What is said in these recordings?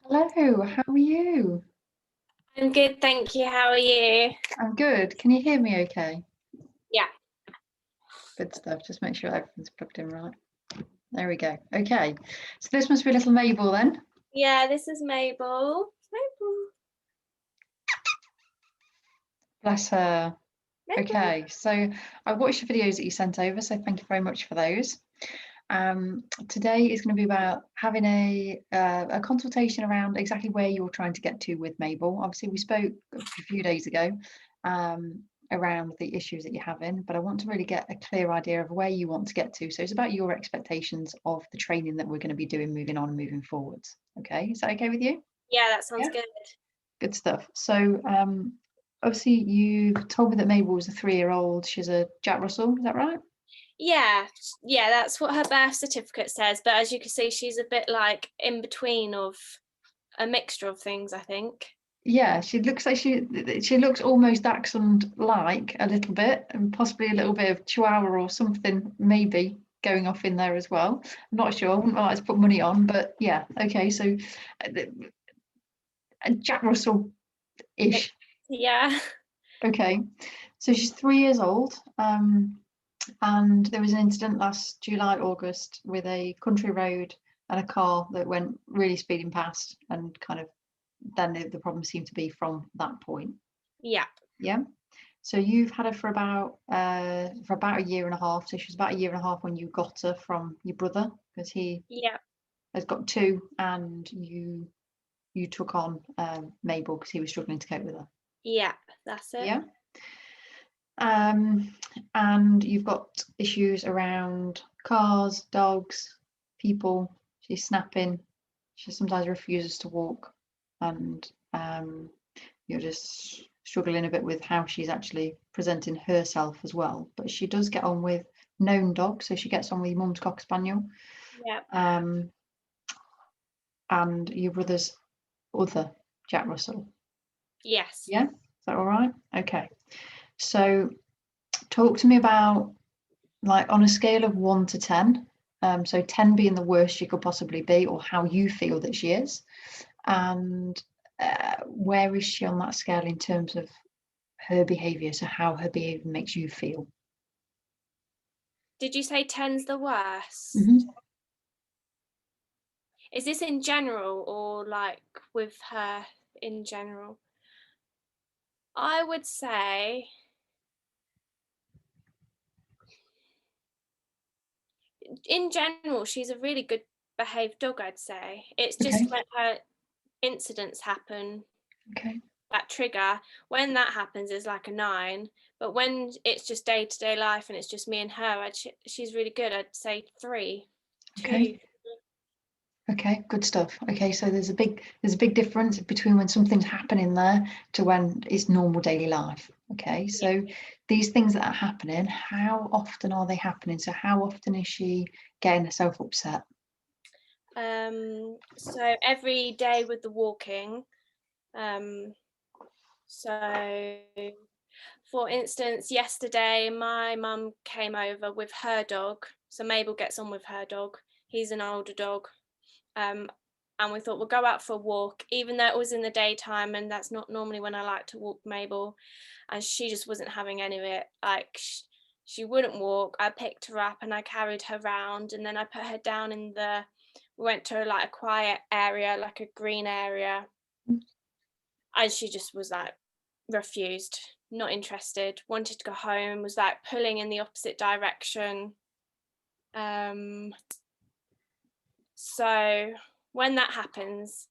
Hello, how are you? I'm good, thank you. How are you? I'm good. Can you hear me okay? Yeah. Good stuff. Just make sure everything's plugged in right. There we go. Okay. So this must be little Mabel then. Yeah, this is Mabel. Mabel. Bless her. Mabel. Okay. So I watched the videos that you sent over, so thank you very much for those. Today is going to be about having a consultation around exactly where you're trying to get to with Mabel. Obviously, we spoke a few days ago around the issues that you're having, but I want to really get a clear idea of where you want to get to. So it's about your expectations of the training that we're going to be doing moving on and moving forwards. Okay, is that okay with you? Yeah, that sounds Yeah, good. good stuff. So obviously you've told me that Mabel was a 3-year-old. She's a Jack Russell, is that right? Yeah, yeah, that's what her birth certificate says. But as you can see, she's a bit like in between of a mixture of things, I think. Yeah, she looks like she looks almost dachshund like a little bit, and possibly a little bit of Chihuahua or something maybe going off in there as well. I'm not sure. I wouldn't like to put money on, but yeah, okay. So Jack Russell-ish. Yeah. Okay, so she's 3 years old, and there was an incident last July, August with a country road and a car that went really speeding past, and kind of then the problem seemed to be from that point. Yeah. Yeah. So you've had her for about a year and a half. So she was about a year and a half when you got her from your brother, because he Yeah. has got two, and you took on Mabel because he was struggling to cope with her. Yeah, that's it. Yeah. Um, and you've got issues around cars, dogs, people. She's snapping. She sometimes refuses to walk, and you're just struggling a bit with how she's actually presenting herself as well. But she does get on with known dogs, so she gets on with your mum's cocker spaniel, Yeah. um, and your brother's other Jack Russell. Yes. Yeah, is that all right? Okay. So talk to me about, like, on a scale of 1 to 10. So 10 being the worst she could possibly be, or how you feel that she is, and where is she on that scale in terms of her behavior, so how her behavior makes you feel. Did you say 10's the worst? Mm-hmm. Is this in general or like with her in general? I would say in general, she's a really good behaved dog, I'd say. It's Okay. just when her incidents happen Okay. that trigger, when that happens is like a 9. But when it's just day to day life and it's just me and her, she's really good. I'd say 3, Okay. 2. Okay, good stuff. Okay, so there's a big difference between when something's happening there to when it's normal daily life. Okay, so these things that are happening, how often are they happening? So how often is she getting herself upset? So every day with the walking. So for instance, yesterday my mum came over with her dog. So Mabel gets on with her dog. He's an older dog. Um, and we thought we'll go out for a walk, even though it was in the daytime, and that's not normally when I like to walk Mabel. And she just wasn't having any of it. Like she wouldn't walk. I picked her up and I carried her round, and then I put her down in the. We went to like a quiet area, like a green area, and she just was like refused, not interested, wanted to go home, was like pulling in the opposite direction. So when that happens,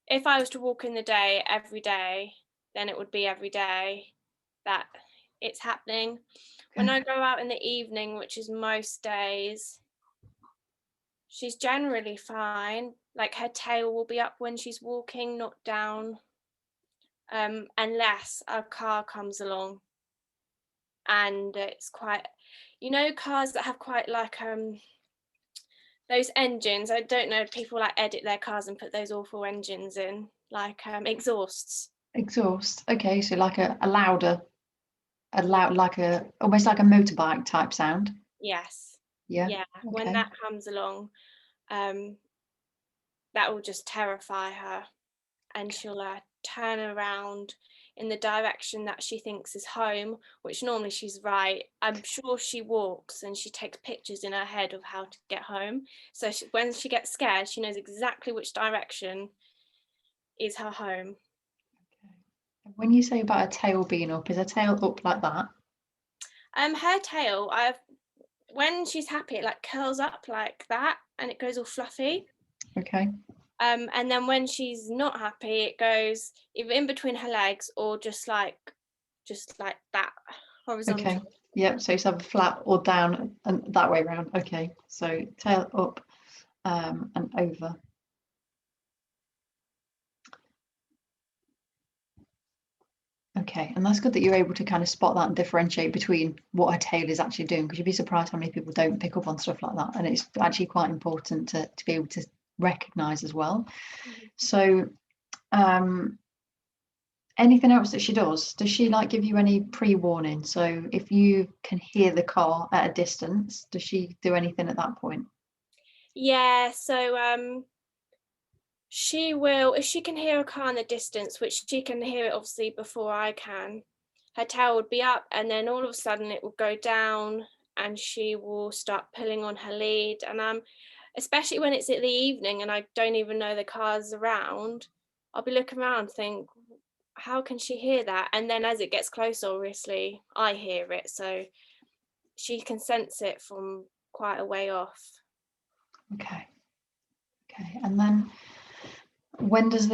if I was to walk in the day every day, then it would be every day that it's happening. When Okay. I go out in the evening, which is most days, she's generally fine. Like her tail will be up when she's walking, not down, unless a car comes along and it's quite, cars that have quite like those engines. I don't know, people like edit their cars and put those awful engines in, like exhausts. Exhaust. Okay, so like a loud, like a almost like a motorbike type sound. Yes. Yeah. Yeah, when Okay. that comes along, that will just terrify her. and she'll turn around in the direction that she thinks is home, which normally she's right. I'm sure she walks and she takes pictures in her head of how to get home. So when she gets scared, she knows exactly which direction is her home. When you say about her tail being up, is her tail up like that? Her tail, when she's happy, it like curls up like that and it goes all fluffy. Okay. And then when she's not happy, it goes either in between her legs or just like that, horizontal. Okay. Yep. So it's either flat or down and that way around. Okay. So tail up and over. Okay, and that's good that you're able to kind of spot that and differentiate between what her tail is actually doing, because you'd be surprised how many people don't pick up on stuff like that. And it's actually quite important to be able to recognize as well. Mm-hmm. So anything else that she does she like give you any pre-warning? So if you can hear the car at a distance, does she do anything at that point? Yeah, so she will, if she can hear a car in the distance, which she can hear it obviously before I can, her tail would be up and then all of a sudden it will go down and she will start pulling on her lead. And especially when it's at the evening and I don't even know the car's around, I'll be looking around and think, how can she hear that? And then as it gets closer, obviously I hear it, so she can sense it from quite a way off. Okay. And then when does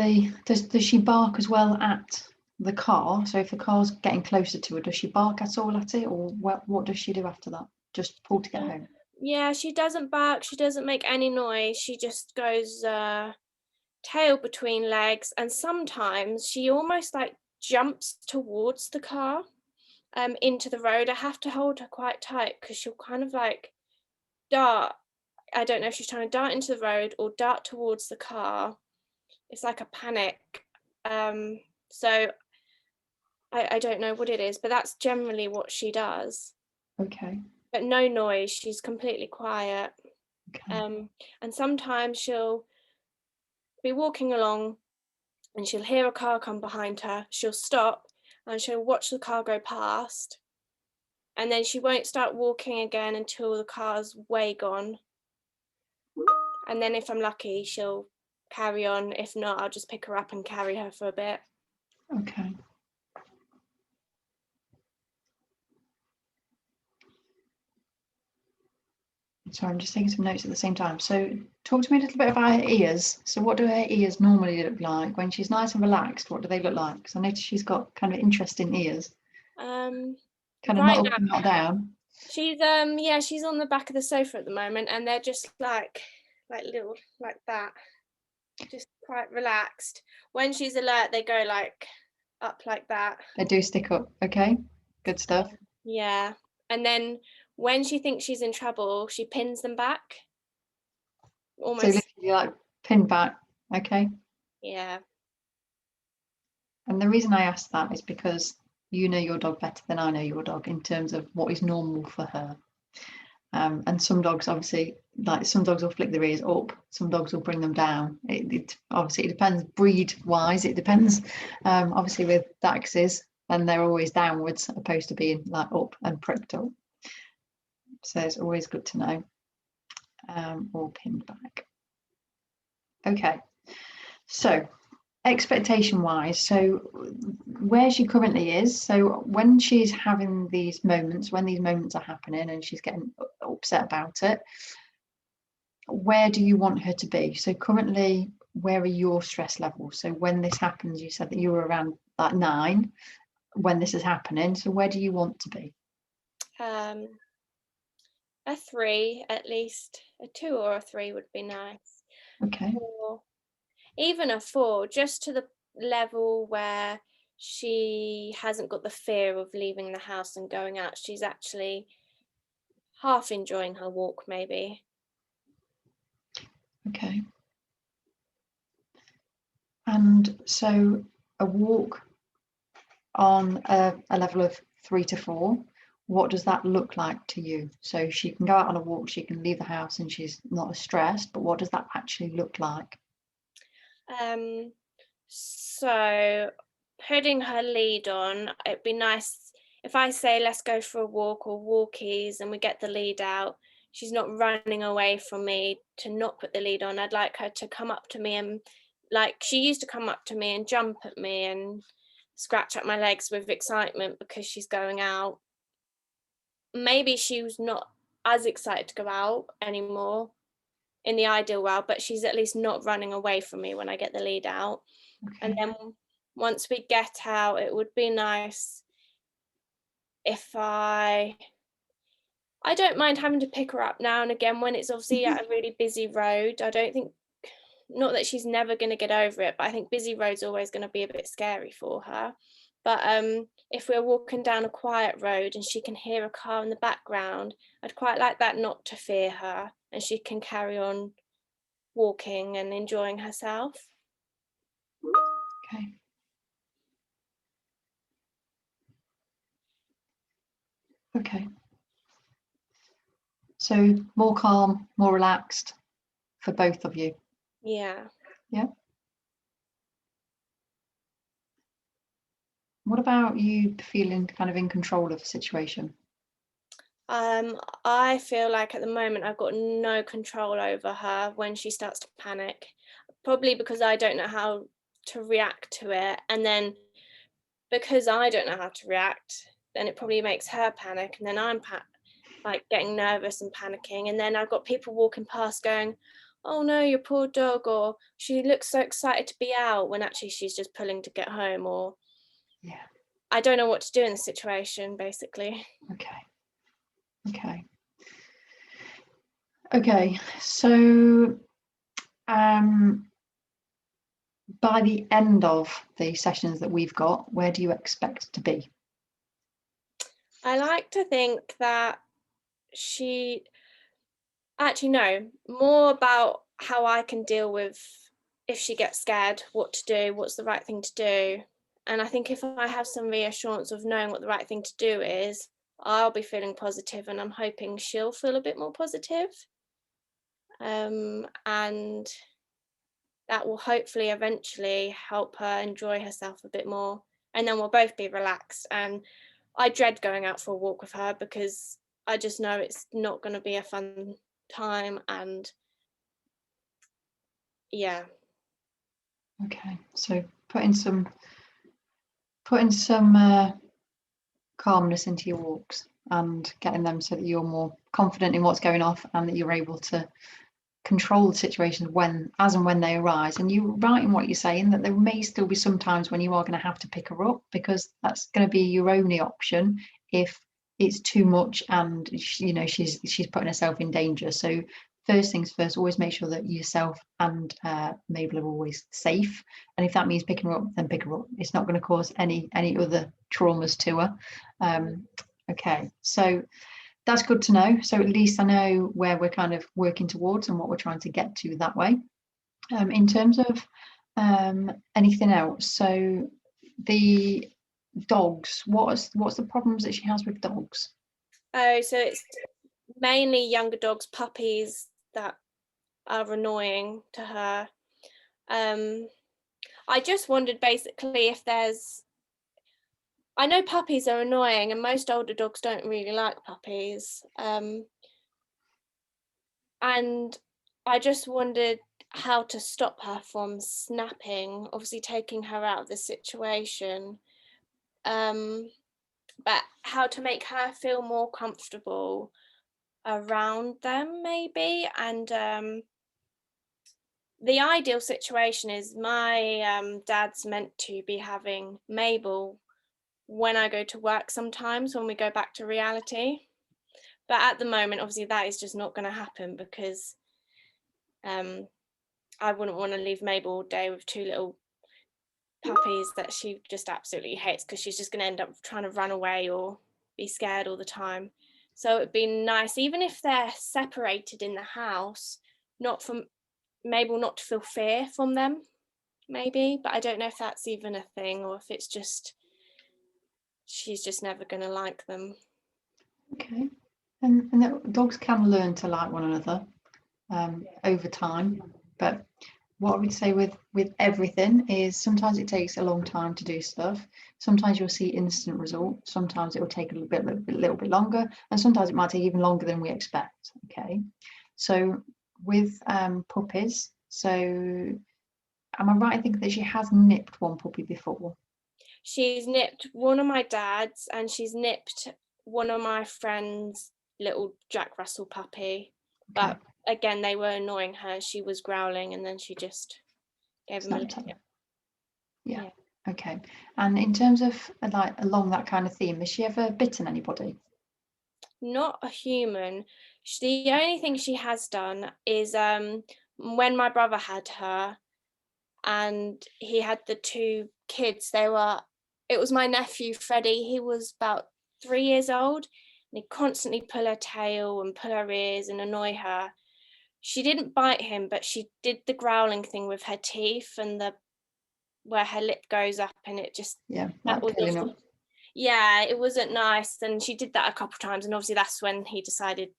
she bark as well at the car? So if the car's getting closer to her, does she bark at all at it, or what does she do after that? Just pull to get home? Yeah, she doesn't bark, she doesn't make any noise, she just goes tail between legs, and sometimes she almost like jumps towards the car into the road. I have to hold her quite tight because she'll kind of like dart. I don't know if she's trying to dart into the road or dart towards the car. It's like a panic. So I don't know what it is, but that's generally what she does. Okay. But no noise, she's completely quiet. Okay. And sometimes she'll be walking along and she'll hear a car come behind her. She'll stop and she'll watch the car go past. And then she won't start walking again until the car's way gone. And then if I'm lucky, she'll carry on. If not, I'll just pick her up and carry her for a bit. Okay. So I'm just taking some notes at the same time. So talk to me a little bit about her ears. So what do her ears normally look like when she's nice and relaxed? What do they look like? Because I notice she's got kind of interesting ears. Kind of Right not up now, and not down. she's she's on the back of the sofa at the moment, and they're just like little like that, just quite relaxed. When she's alert, they go like up like that. They do stick up. Okay, good stuff. Yeah, and then when she thinks she's in trouble, she pins them back. So Almost, literally like pinned back. Okay. yeah. And the reason I asked that is because you know your dog better than I know your dog in terms of what is normal for her. And some dogs, obviously, like some dogs will flick their ears up, some dogs will bring them down. It obviously it depends breed wise. It depends. Obviously, with Dachses, then they're always downwards, opposed to being like up and pricked up. So it's always good to know. Or pinned back. Okay. So expectation wise, so where she currently is, so when she's having these moments, when these moments are happening and she's getting upset about it, where do you want her to be? So currently, where are your stress levels? So when this happens, you said that you were around that 9 when this is happening, so where do you want to be? A 3 at least. A 2 or a 3 would be nice. Okay. Or even a 4, just to the level where she hasn't got the fear of leaving the house and going out. She's actually half enjoying her walk, maybe. Okay. And so a walk on a level of 3 to 4, what does that look like to you? So she can go out on a walk, she can leave the house and she's not as stressed, but what does that actually look like? Um, So putting her lead on, it'd be nice if I say let's go for a walk or walkies and we get the lead out. She's not running away from me to not put the lead on. I'd like her to come up to me and, like she used to come up to me and jump at me and scratch at my legs with excitement because she's going out. Maybe she was not as excited to go out anymore in the ideal world, but she's at least not running away from me when I get the lead out. And Okay. then once we get out, it would be nice if I don't mind having to pick her up now and again when it's obviously at a really busy road. I don't think, not that she's never going to get over it, but I think busy roads always going to be a bit scary for her. But if we're walking down a quiet road and she can hear a car in the background, I'd quite like that not to fear her and she can carry on walking and enjoying herself. Okay. Okay. So more calm, more relaxed for both of you. Yeah. Yeah. What about you feeling kind of in control of the situation? I feel like at the moment I've got no control over her when she starts to panic, probably because I don't know how to react to it. And then because I don't know how to react, then it probably makes her panic. And then I'm like getting nervous and panicking. And then I've got people walking past going, oh no, your poor dog, or she looks so excited to be out when actually she's just pulling to get home, or Yeah. I don't know what to do in the situation, basically. Okay. Okay. Okay. So by the end of the sessions that we've got, where do you expect to be? I like to think that actually, no, more about how I can deal with if she gets scared, what to do, what's the right thing to do. And I think if I have some reassurance of knowing what the right thing to do is, I'll be feeling positive and I'm hoping she'll feel a bit more positive. And that will hopefully eventually help her enjoy herself a bit more. And then we'll both be relaxed. And I dread going out for a walk with her because I just know it's not going to be a fun time. And yeah. Okay. So putting some calmness into your walks and getting them so that you're more confident in what's going off and that you're able to control the situations as and when they arise. And you're right in what you're saying, that there may still be some times when you are going to have to pick her up, because that's going to be your only option if it's too much and she's putting herself in danger. So first things first, always make sure that yourself and Mabel are always safe. And if that means picking her up, then pick her up. It's not going to cause any other traumas to her. Okay, so that's good to know. So at least I know where we're kind of working towards and what we're trying to get to that way. In terms of anything else, so the dogs, what's the problems that she has with dogs? Oh, so it's mainly younger dogs, puppies that are annoying to her. I just wondered basically if I know puppies are annoying and most older dogs don't really like puppies. And I just wondered how to stop her from snapping, obviously taking her out of the situation, but how to make her feel more comfortable around them maybe. And the ideal situation is my dad's meant to be having Mabel when I go to work sometimes when we go back to reality. But at the moment, obviously, that is just not going to happen because I wouldn't want to leave Mabel all day with two little puppies that she just absolutely hates, because she's just going to end up trying to run away or be scared all the time. So it'd be nice, even if they're separated in the house, not from Mabel not to feel fear from them, maybe. But I don't know if that's even a thing or if it's just she's just never going to like them. Okay, and the dogs can learn to like one another over time, but what I would say with everything is sometimes it takes a long time to do stuff. Sometimes you'll see instant results. Sometimes it will take a little bit longer, and sometimes it might take even longer than we expect. Okay, so with puppies, so am I right in thinking that she has nipped one puppy before? She's nipped one of my dad's, and she's nipped one of my friend's little Jack Russell puppy. Okay, But again, they were annoying her. She was growling, and then she just gave him a snapped little. at them. Yeah. Yeah. Okay. And in terms of like along that kind of theme, has she ever bitten anybody? Not a human. The only thing she has done is when my brother had her and he had the two kids, it was my nephew Freddie. He was about 3 years old, and he'd constantly pull her tail and pull her ears and annoy her. She didn't bite him, but she did the growling thing with her teeth and the where her lip goes up, and it just Yeah, that like was peeling up. yeah, it wasn't nice. And she did that a couple of times, and obviously that's when he decided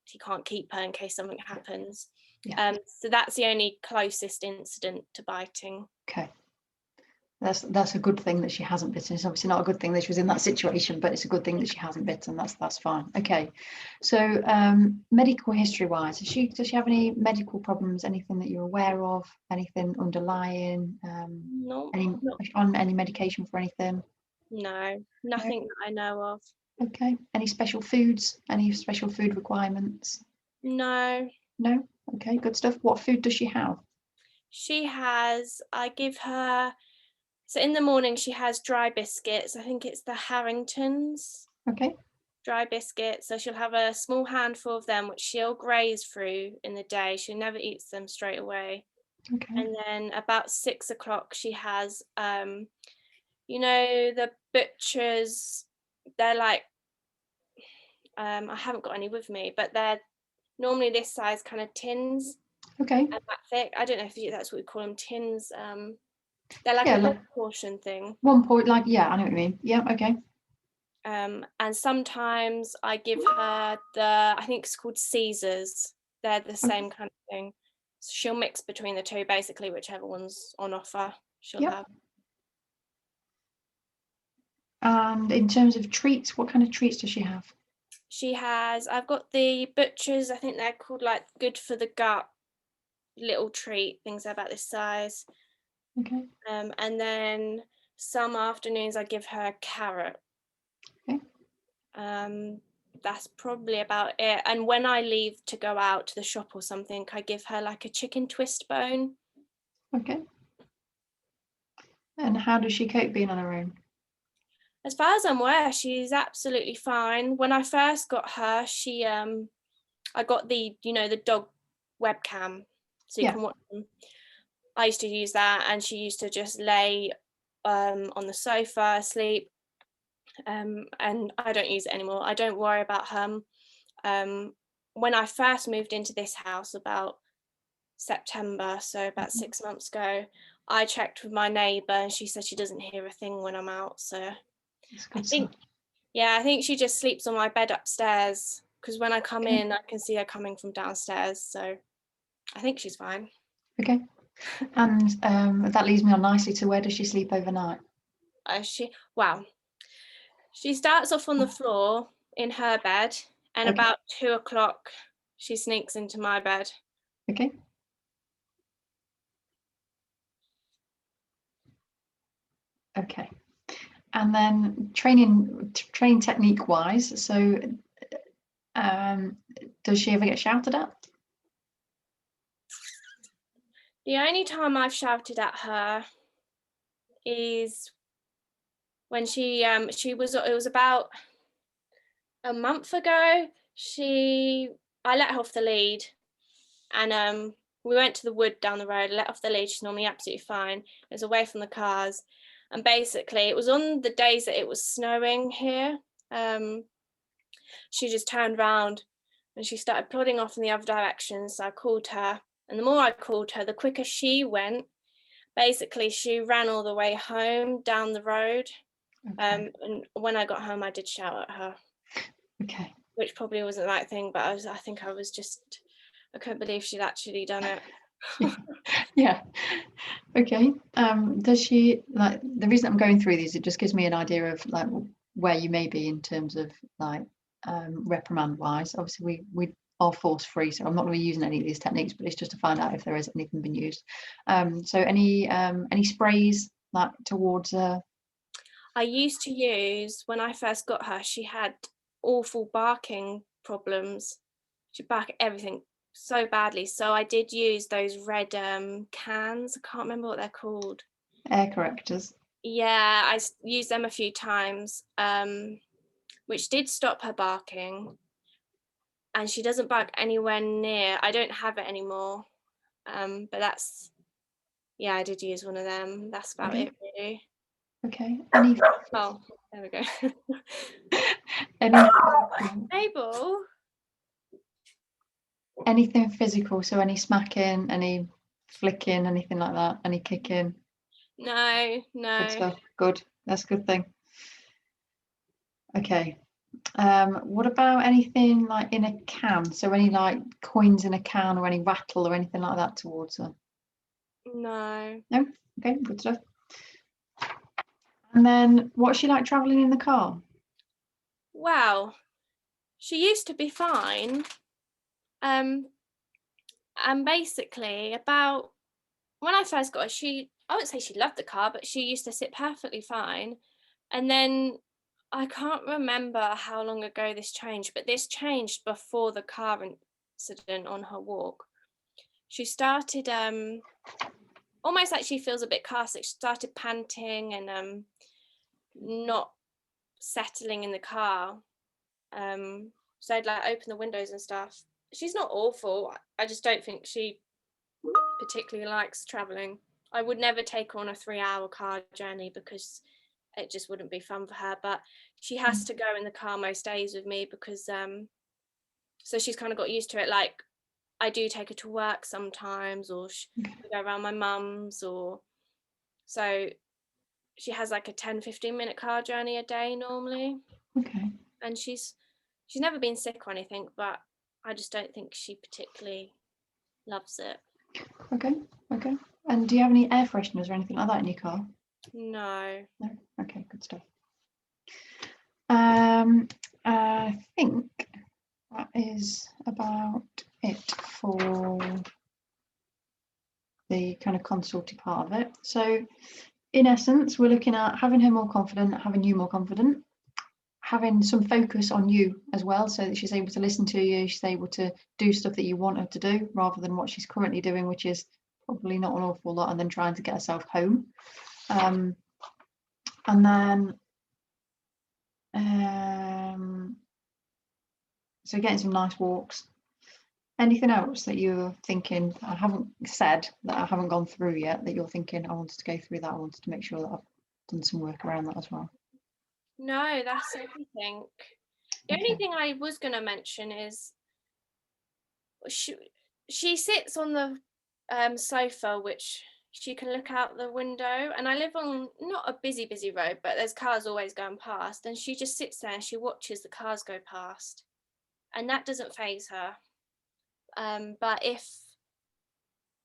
he can't keep her in case something happens. Yeah. So that's the only closest incident to biting. Okay. That's a good thing that she hasn't bitten. It's obviously not a good thing that she was in that situation, but it's a good thing that she hasn't bitten. That's fine. Okay. So medical history wise, does she have any medical problems? Anything that you're aware of? Anything underlying? No, Any no, on any medication for anything? no, No. nothing that I know of. Okay. Any special foods? Any special food requirements? No, No. Okay. Good stuff. What food does she have? I give her, so in the morning she has dry biscuits. I think it's the Harringtons Okay. dry biscuits. So she'll have a small handful of them, which she'll graze through in the day. She never eats them straight away. Okay. And then about 6 o'clock, she has, the butchers. They're like, I haven't got any with me, but they're normally this size kind of tins Okay. and that thick. I don't know if that's what we call them, tins. They're like Yeah. a Like one portion thing. 1 point. Like yeah, I know what you mean. Yeah. Okay. And sometimes I give her I think it's called Caesars. They're the Okay. same kind of thing. So she'll mix between the two, basically, whichever one's on offer, she'll Yep. have. And in terms of treats, what kind of treats does she have? I've got the butchers, I think they're called like good for the gut little treat, things about this size. Okay. And then some afternoons I give her a carrot. Okay. That's probably about it. And when I leave to go out to the shop or something, I give her like a chicken twist bone. Okay. And how does she cope being on her own? As far as I'm aware, she's absolutely fine. When I first got her, I got the dog webcam, so you Yeah. can watch them. I used to use that, and she used to just lay on the sofa, sleep. And I don't use it anymore. I don't worry about her. When I first moved into this house about September, so about Mhm. 6 months ago, I checked with my neighbour, and she said she doesn't hear a thing when I'm out. So That's I good think, stuff. yeah, I think she just sleeps on my bed upstairs, because when I come Okay. in, I can see her coming from downstairs. So I think she's fine. Okay. And that leads me on nicely to where does she sleep overnight? Wow. She starts off on the floor in her bed, and Okay. about 2 o'clock, she sneaks into my bed. Okay. Okay. And then training technique wise, so um, does she ever get shouted at? The only time I've shouted at her is when it was about a month ago. I let her off the lead, and we went to the wood down the road. I let off the lead. She's normally absolutely fine. It was away from the cars, and basically it was on the days that it was snowing here. She just turned around and she started plodding off in the other direction. So I called her, and the more I called her, the quicker she went. Basically, she ran all the way home down the road. Okay. And when I got home, I did shout at her, Okay. which probably wasn't the right thing, but I couldn't believe she'd actually done it. Yeah. Okay. Does she, like, the reason I'm going through these, it just gives me an idea of like where you may be in terms of like reprimand wise. Obviously we are force free, so I'm not going to be using any of these techniques, but it's just to find out if there is anything been used. So any sprays like towards I used to use, when I first got her, she had awful barking problems. She'd bark at everything so badly. So I did use those red cans. I can't remember what they're called. air correctors? Yeah, I used them a few times, which did stop her barking. And she doesn't bark anywhere near. I don't have it anymore. But that's, yeah, I did use one of them. That's about Okay. it, really. Okay. Any Oh, there we go. any Mabel. anything physical? So any smacking, any flicking, anything like that? Any kicking? No, Good no. stuff. Good. That's a good thing. Okay. What about anything like in a can? So any like coins in a can or any rattle or anything like that towards her? No. No? Okay, good stuff. And then what's she like traveling in the car? Well, she used to be fine. And basically about when I first got her, I wouldn't say she loved the car, but she used to sit perfectly fine. And then I can't remember how long ago this changed, but this changed before the car incident on her walk. She started almost like she feels a bit car sick. She started panting and not settling in the car. So I'd like open the windows and stuff. She's not awful. I just don't think she particularly likes traveling. I would never take her on a 3-hour car journey because it just wouldn't be fun for her. But she has to go in the car most days with me because so she's kind of got used to it. Like I do take her to work sometimes, or we go around my mum's, or so she has like a 10-15 minute car journey a day normally. Okay. And she's never been sick or anything, but I just don't think she particularly loves it. Okay. Okay. And do you have any air fresheners or anything like that in your car? No. No. Okay, good stuff. I think that is about it for the kind of consulty part of it. So in essence, we're looking at having her more confident, having you more confident, having some focus on you as well, so that she's able to listen to you, she's able to do stuff that you want her to do rather than what she's currently doing, which is probably not an awful lot, and then trying to get herself home. And then so getting some nice walks. Anything else that you're thinking I haven't said, that I haven't gone through yet, that you're thinking I wanted to go through that, I wanted to make sure that I've done some work around that as well? No, that's everything. The only thing I was going to mention is she sits on the sofa, which she can look out the window, and I live on not a busy road, but there's cars always going past, and she just sits there and she watches the cars go past, and that doesn't faze her. But if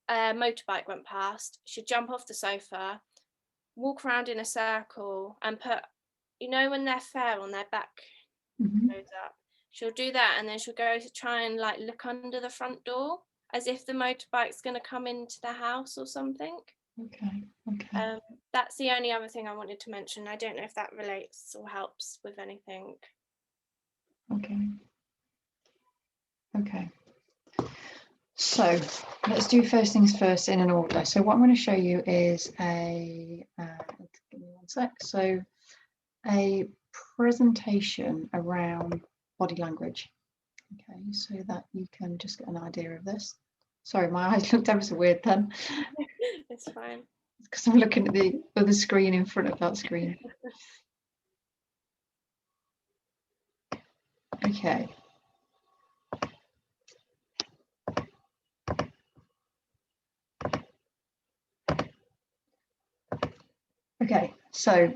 a motorbike went past, she'd jump off the sofa, walk around in a circle, and put, when their fare on their back goes up, she'll do that, and then she'll go to try and like look under the front door as if the motorbike's going to come into the house or something. Okay. That's the only other thing I wanted to mention. I don't know if that relates or helps with anything. Okay. So let's do first things first in an order. So what I'm going to show you is give me one sec. So a presentation around body language. Okay, so that you can just get an idea of this. Sorry, my eyes looked ever so weird then. It's fine. Because I'm looking at the other screen in front of that screen. Okay. Okay, so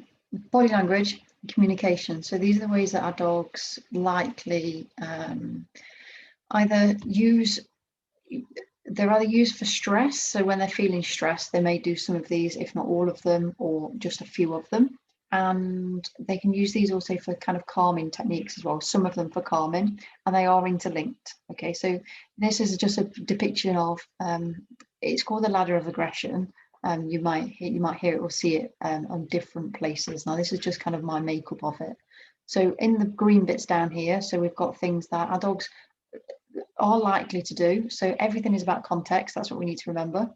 body language, communication. So these are the ways that our dogs likely either use They're either used for stress, so when they're feeling stressed, they may do some of these, if not all of them, or just a few of them. And they can use these also for kind of calming techniques as well, some of them for calming, and they are interlinked. Okay, so this is just a depiction of, it's called the ladder of aggression. You might hear it or see it on different places. Now this is just kind of my makeup of it. So in the green bits down here, so we've got things that our dogs are likely to do. So everything is about context. That's what we need to remember.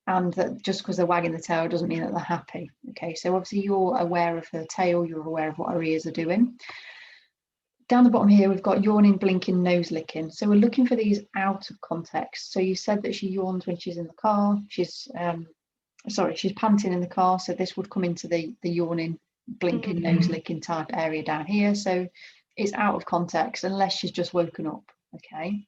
And that just because they're wagging the tail doesn't mean that they're happy. Okay, so obviously you're aware of her tail, you're aware of what her ears are doing. Down the bottom here, we've got yawning, blinking, nose licking. So we're looking for these out of context. So you said that she yawns when she's in the car. She's panting in the car. So this would come into the yawning, blinking, nose licking type area down here. So it's out of context unless she's just woken up. Okay,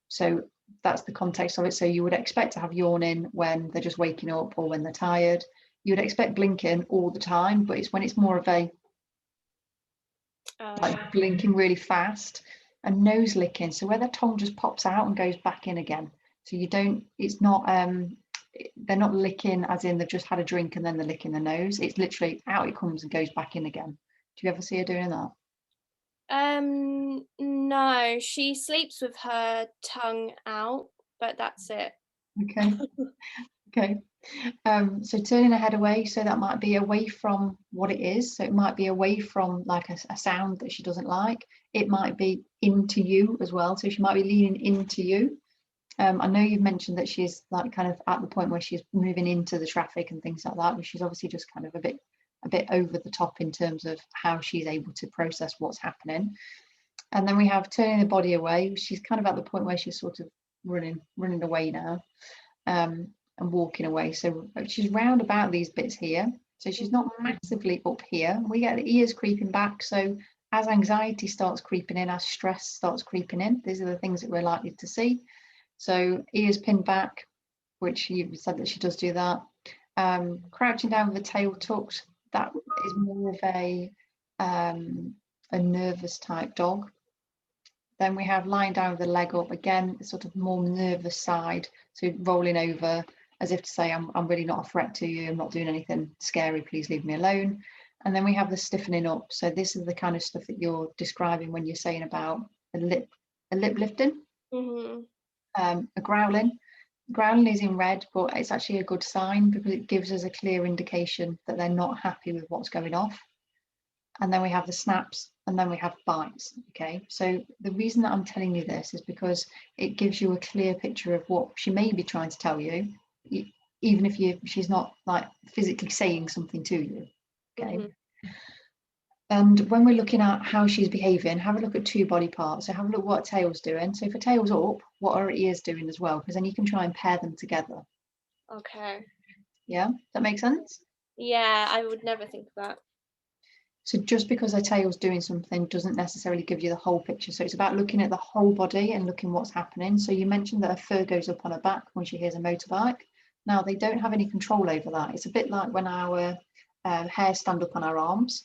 so that's the context of it. So you would expect to have yawning when they're just waking up or when they're tired. You would expect blinking all the time, but it's when it's more of a like blinking really fast, and nose licking. So where their tongue just pops out and goes back in again. So you don't. It's not. They're not licking as in they've just had a drink and then they're licking the nose. It's literally out it comes and goes back in again. Do you ever see her doing that? No, she sleeps with her tongue out, but that's it. Okay. Okay. So turning her head away, so that might be away from what it is. So it might be away from like a sound that she doesn't like. It might be into you as well. So she might be leaning into you. I know you've mentioned that she's like kind of at the point where she's moving into the traffic and things like that, but she's obviously just kind of a bit over the top in terms of how she's able to process what's happening. And then we have turning the body away. She's kind of at the point where she's sort of running away now, and walking away. So she's round about these bits here. So she's not massively up here. We get the ears creeping back. So as anxiety starts creeping in, as stress starts creeping in, these are the things that we're likely to see. So ears pinned back, which you said that she does do that. Crouching down with the tail tucked, that is more of a nervous type dog. Then we have lying down with the leg up, again, sort of more nervous side. So rolling over as if to say, I'm really not a threat to you. I'm not doing anything scary. Please leave me alone. And then we have the stiffening up. So this is the kind of stuff that you're describing when you're saying about a lip lifting, a growling. Growling is in red, but it's actually a good sign because it gives us a clear indication that they're not happy with what's going off. And then we have the snaps, and then we have bites. Okay, so the reason that I'm telling you this is because it gives you a clear picture of what she may be trying to tell you, even if she's not like physically saying something to you. Okay. And when we're looking at how she's behaving, have a look at two body parts. So have a look what her tail's doing. So if her tail's up, what are her ears doing as well? Because then you can try and pair them together. Okay. Yeah, that makes sense? Yeah, I would never think of that. So just because her tail's doing something doesn't necessarily give you the whole picture. So it's about looking at the whole body and looking what's happening. So you mentioned that her fur goes up on her back when she hears a motorbike. Now, they don't have any control over that. It's a bit like when our hair stand up on our arms.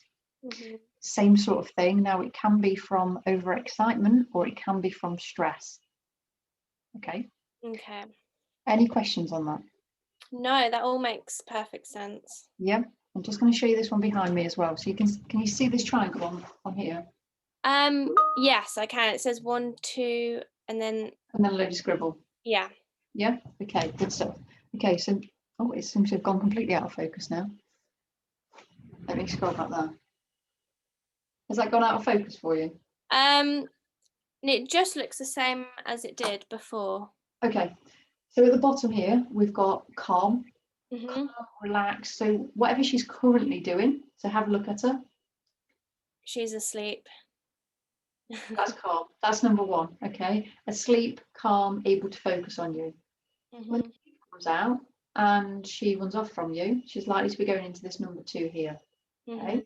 Same sort of thing. Now, it can be from overexcitement or it can be from stress. Okay. Okay. Any questions on that? No, that all makes perfect sense. Yeah. I'm just going to show you this one behind me as well. So can you see this triangle on here? Yes, I can. It says 1, 2, and then a load of scribble. Yeah. Yeah. Okay. Good stuff. Okay. So it seems to have gone completely out of focus now. Let me scroll back there. Has that gone out of focus for you? It just looks the same as it did before. Okay. So at the bottom here, we've got calm, calm, relaxed. So whatever she's currently doing, so have a look at her. She's asleep. That's calm. That's number one. Okay. Asleep, calm, able to focus on you. When she comes out and she runs off from you, she's likely to be going into this number 2 here. Okay.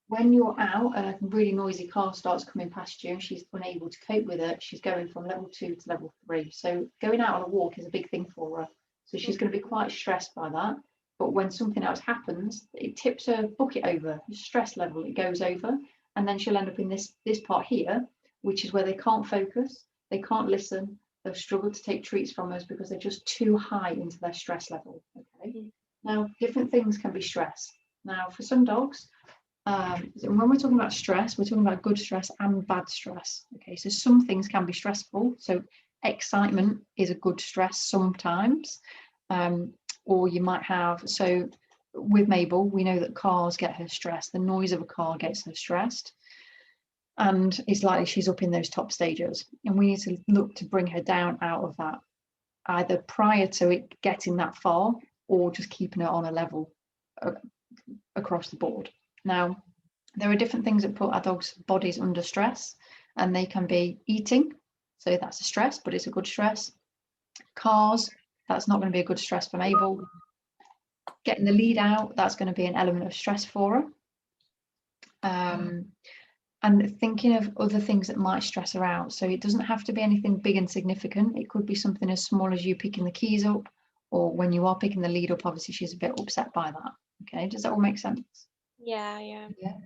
When you're out and a really noisy car starts coming past you and she's unable to cope with it, she's going from level 2 to level 3. So going out on a walk is a big thing for her. So she's going to be quite stressed by that. But when something else happens, it tips her bucket over, the stress level, it goes over. And then she'll end up in this part here, which is where they can't focus, they can't listen, they'll struggle to take treats from us because they're just too high into their stress level. Okay. Now, different things can be stress. Now, for some dogs, when we're talking about stress, we're talking about good stress and bad stress. Okay, so some things can be stressful. So excitement is a good stress sometimes. Or you might have, so with Mabel, we know that cars get her stressed. The noise of a car gets her stressed. And it's likely she's up in those top stages. And we need to look to bring her down out of that, either prior to it getting that far or just keeping her on a level across the board. Now, there are different things that put our dogs' bodies under stress, and they can be eating. So that's a stress, but it's a good stress. Cars, that's not going to be a good stress for Mabel. Getting the lead out, that's going to be an element of stress for her. And thinking of other things that might stress her out. So it doesn't have to be anything big and significant. It could be something as small as you picking the keys up, or when you are picking the lead up, obviously she's a bit upset by that. Okay, does that all make sense? Yeah.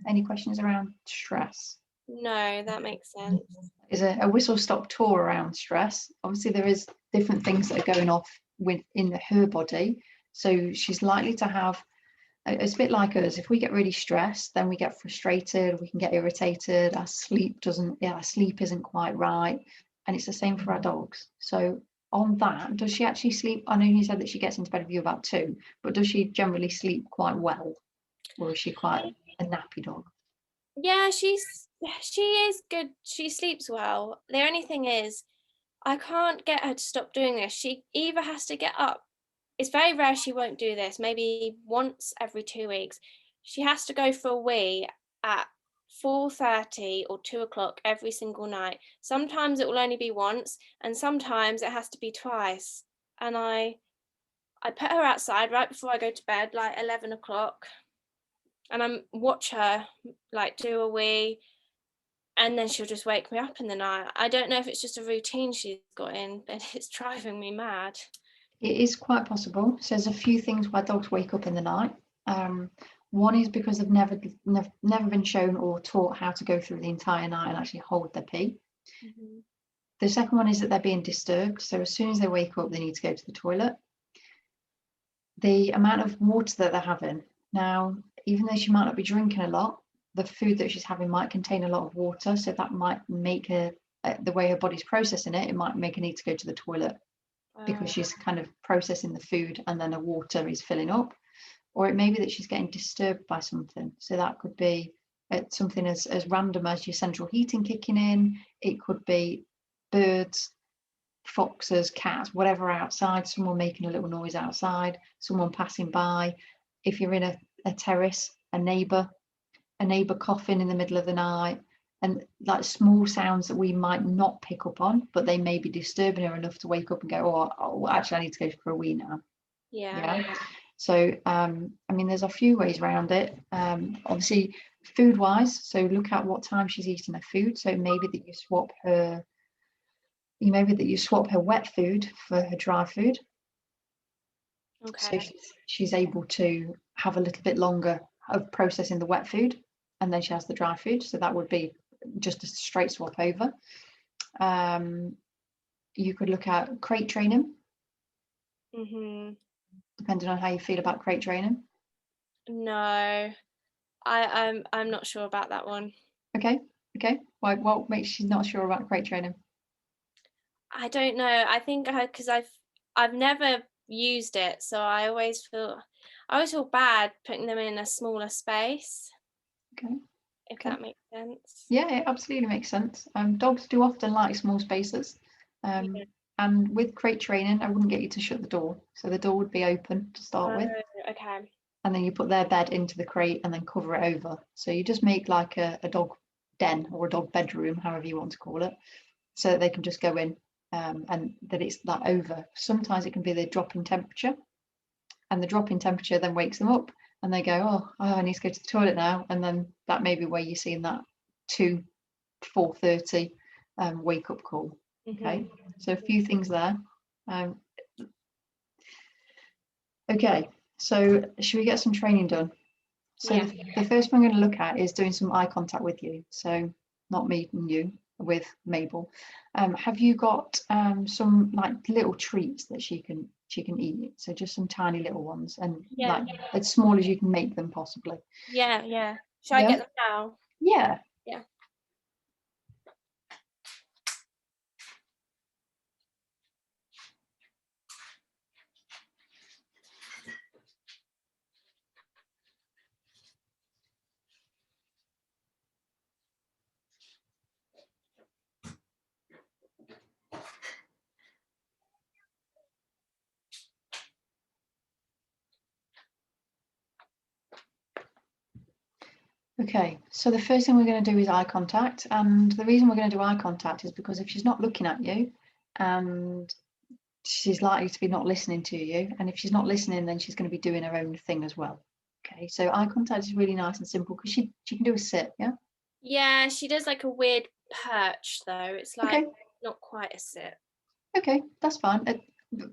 Any questions around stress? No, that makes sense. Is a whistle stop tour around stress. Obviously there is different things that are going off within her body. So she's likely to have, it's a bit like us. If we get really stressed, then we get frustrated, we can get irritated, our sleep isn't quite right. And it's the same for our dogs. So on that, does she actually sleep? I know you said that she gets into bed with you about 2, but does she generally sleep quite well? Or is she quite a nappy dog? Yeah, she is good. She sleeps well. The only thing is, I can't get her to stop doing this. She either has to get up. It's very rare she won't do this, maybe once every 2 weeks. She has to go for a wee at 4:30 or 2 o'clock every single night. Sometimes it will only be once, and sometimes it has to be twice. And I put her outside right before I go to bed, like 11 o'clock, and I watch her like do a wee, and then she'll just wake me up in the night. I don't know if it's just a routine she's got in, but it's driving me mad. It is quite possible. So there's a few things why dogs wake up in the night. One is because they've never been shown or taught how to go through the entire night and actually hold their pee. The second one is that they're being disturbed. So as soon as they wake up, they need to go to the toilet. The amount of water that they're having. Now, even though she might not be drinking a lot, the food that she's having might contain a lot of water. So that might make her, the way her body's processing it, it might make her need to go to the toilet. Because she's kind of processing the food and then the water is filling up. Or it may be that she's getting disturbed by something. So that could be something as random as your central heating kicking in. It could be birds, foxes, cats, whatever outside, someone making a little noise outside, someone passing by. If you're in a terrace, a neighbour coughing in the middle of the night, and like small sounds that we might not pick up on, but they may be disturbing her enough to wake up and go, oh actually I need to go for a wee now. Yeah. So I mean, there's a few ways around it. Obviously food wise, so look at what time she's eating her food. So maybe that you swap her wet food for her dry food. Okay. So she's able to have a little bit longer of processing the wet food, and then she has the dry food. So that would be just a straight swap over. You could look at crate training. Depending on how you feel about crate training. No, I'm not sure about that one. Okay. Why? What makes you not sure about crate training? I don't know. I think because I've never used it, so I always feel bad putting them in a smaller space. Okay. If that makes sense. Yeah, it absolutely makes sense. Dogs do often like small spaces. And with crate training, I wouldn't get you to shut the door. So the door would be open to start with. Okay. And then you put their bed into the crate and then cover it over. So you just make like a dog den or a dog bedroom, however you want to call it, so that they can just go in, and that it's that over. Sometimes it can be the drop in temperature, and the drop in temperature then wakes them up and they go, oh, I need to go to the toilet now. And then that may be where you're seeing that 4:30 wake up call. Okay, so a few things there. Okay, so should we get some training done? So the first one I'm going to look at is doing some eye contact with you. So not me and you, with Mabel. Have you got some like little treats that she can eat? So just some tiny little ones, and Yeah. like as small as you can make them possibly. Yeah. Shall I Yeah. get them now? Yeah. Yeah. Okay, so the first thing we're going to do is eye contact, and the reason we're going to do eye contact is because if she's not looking at you, and she's likely to be not listening to you, and if she's not listening, then she's going to be doing her own thing as well. Okay, so eye contact is really nice and simple because she can do a sit, yeah. Yeah, she does like a weird perch though. It's like Okay. not quite a sit. Okay, that's fine.